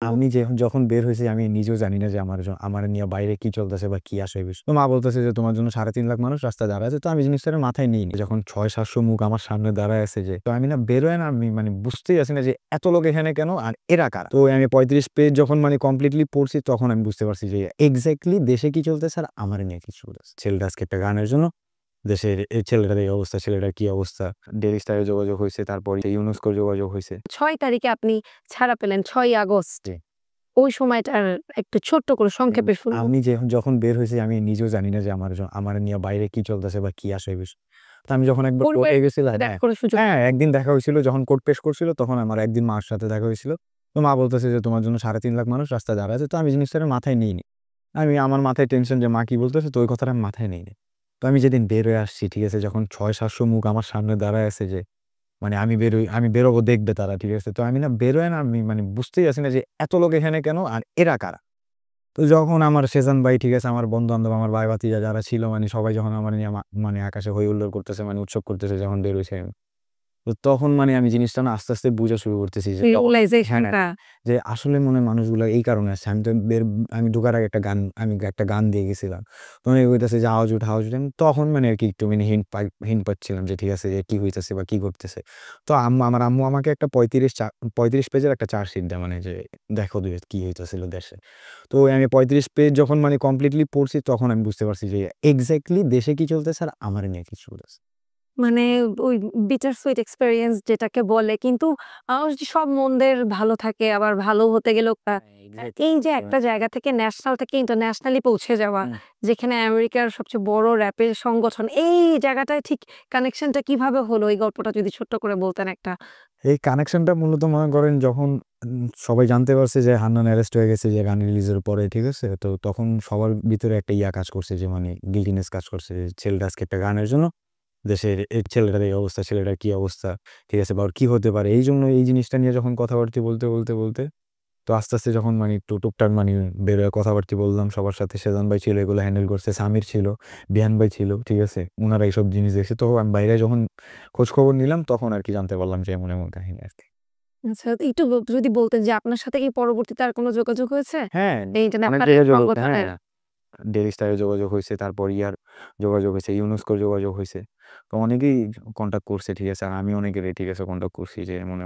আমি যখন বের হইছি আমি নিজেও জানি না যে আমার নিয়ে বাইরে কি চলতেছে বা কি আসে বিষয়। তো মা বলতেছে যে তোমার জন্য ৩.৫ লাখ মানুষ রাস্তায় দাঁড়ায় আছে। তো আমি জিনিসটা মাথায় নিইনি। যখন ৬০০-৭০০ মুখ আমার সামনে দাঁড়ায় আছে যে, তো আমি না বেরোয় না আমি বুঝতেই আছি না যে এত লোক এখানে কেন আর এরা কারা? তো আমি ৩৫ পেজ যখন কমপ্লিটলি পড়ছি তখন আমি বুঝতে পারছি যে এক্সাক্টলি দেশে কি চলতেছে আর আমার নিয়ে কি চলতেছে। ছেলেটা আজকে একটা গানের জন্য দেশের এই ছেলেটার এই অবস্থা, ছেলেটার কি অবস্থা। ডেইলি স্টারে যোগাযোগ হইছে, তারপর ইউনেস্কোর যোগাযোগ হইছে। ৬ তারিখে আপনি ছাড়া পেলেন ৬ আগস্ট। জি। ওই সময়টার একটু ছোট্ট করে সংক্ষেপে শুনবো। আমি যখন বের হইছি আমি নিজেও জানি না যে আমার নিয়ে বাইরে কি চলতেছে বা কি আসে বিষয়। তো আমি যখন একবার পরিবার কোর্টে গেছিলাম, দেখা হ্যাঁ, করার সুযোগ হ্যাঁ, একদিন দেখা হয়েছিল যখন কোর্ট পেশ করছিল তখন আমার একদিন মার সাথে দেখা হয়েছিল। তো মা বলতেছে যে তোমার জন্য ৩.৫ লাখ মানুষ রাস্তায় দাঁড়ায় আছে। তো আমি জিনিসটা মাথায় নিইনি। আমার মাথায় টেনশন যে মা কি বলতেছে তো ওই কথাটা আমি মাথায় নেইনি। তো আমি যেদিন বের হয়ে আসছি, ঠিক আছে? যখন ৬০০-৭০০ মুখ আমার সামনে দাঁড়ায় আছে যে আমি বেরোবো দেখবে তারা, ঠিক আছে? তো আমি না বেরোয় না আমি বুঝতেই আছি না যে এত লোক এখানে কেন আর এরা কারা? তো যখন আমার সেজান ভাই, ঠিক আছে? আমার বন্ধু-বান্ধব, আমার ভাই-ভাতিজা যারা ছিল সবাই যখন আমার নিয়ে আকাশে হৈ হুল্লোড় করতেছে, উৎসব করতেছে যখন বের হইছি আমি। তো তখন আমি জিনিসটা না আস্তে, আস্তে বুঝা শুরু করতেছি যে হ্যাঁ, রিয়ালাইজেশনটা যে আসলে মনে হয় মানুষগুলা এই কারণে আসছে। আমি ঢোকার আগে একটা গান দিয়ে গেছিলাম। তখন কইতাছে যে আওয়াজ উঠ, আওয়াজ উঠ। আমি তখন আরকি একটু হিন্ট পাচ্ছিলাম যে ঠিক আছে যে কি হইতেছে বা কি ঘটতেছে। তো আমার আম্মু আমাকে একটা ৩৫ পেজের একটা চার্জশিট দেয়, যে দেখো কি হইতেছিল দেশে। তো আমি ৩৫ পেজ যখন কমপ্লিটলি পড়ছি তখন আমি বুঝতে পারছি যে এক্সাক্টলি দেশে কি চলতেছে আর আমার নিয়ে কি চলতেছে। মানে ওই বিটার সুইট এক্সপেরিয়েন্স যেটাকে বলে। কিন্তু যদি সব মনদের ভালো থাকে আবার ভালো হতে গেলেও এই যে একটা জায়গা থেকে ন্যাশনাল থেকে ইন্টারন্যাশনালি পৌঁছে যাওয়া, হুম। যেখানে আমেরিকার সবচেয়ে বড় র‍্যাপের সংগঠন, এই জায়গাটায় ঠিক কানেকশনটা কিভাবে হলো? এই গল্পটা যদি ছোট্ট করে বলতেন একটা। এই কানেকশনটা মূলত মনে করেন যখন সবাই জানতে পারছে যে হান্নান অ্যারেস্ট হয়ে গেছে যে গান রিলিজের পরে, ঠিক আছে? তো তখন সবার ভিতরে একটা কাজ করছে যে গিল্টিনেস কাজ করছে যে ছেলেটা আজকে একটা গানের জন্য দেশের এই ছেলেটার এই অবস্থা, ছেলেটার কি অবস্থা, ঠিক আছে? বা ওর কি হতে পারে? এইজন্য এই জিনিসটা নিয়ে যখন কথাবার্তা বলতে তো আস্তে, আস্তে যখন একটু টুকটাক বের হয়ে কথাবার্তা বললাম সবার সাথে। সেজান ভাই ছিল এগুলো হ্যান্ডেল করছে, সামির ছিল, বিহান ভাই ছিল, ঠিক আছে? উনারা এইসব জিনিস দেখছে। তো আমি বাইরে যখন খোঁজ খবর নিলাম তখন আরকি জানতে পারলাম যে এমন কাহিনী আরকি। আচ্ছা, একটু যদি বলতেন যে আপনার সাথে কি পরবর্তীতে আর কোনো যোগাযোগ হয়েছে? হ্যাঁ, এই অনেক ইন্টারন্যাশনাল জায়গায় হ্যাঁ, সংগঠনের? ডেইলি স্টারে যোগাযোগ হইছে, তারপর যোগাযোগ হইছে, ইউনেস্কোর যোগাযোগ হইছে। তো অনেকেই কনট্যাক্ট করছে, ঠিক আছে? আর আমি অনেকেরই, ঠিক আছে, কনট্যাক্ট করছি যে এমন।